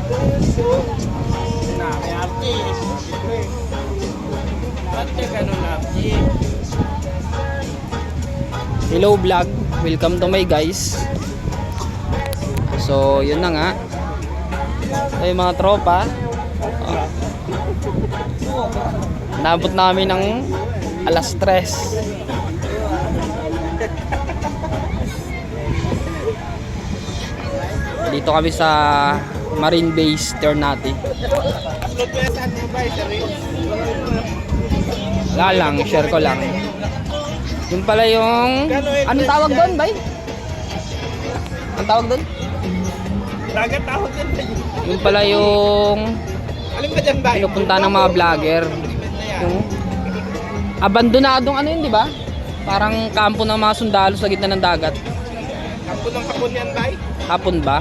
Na, may arti. Ba't ka ganun arti? Hello vlog, welcome to my guys. So yun na nga. Ay mga tropa. Nabot namin ng alas 3. Dito kami sa Marine Base Ternate. Wala lang, share ko lang. Yung pala yung... Anong tawag doon, bay? Anong tawag doon? Dagat tawag din ba? Yung pala yung... Alin ba dyan ba? Pinupunta ng mga vlogger. Yung... Abandonadong ano yun, di ba? Parang kampo ng mga sundalo sa gitna ng dagat. Kampo ng hapon yan ba? Hapon ba?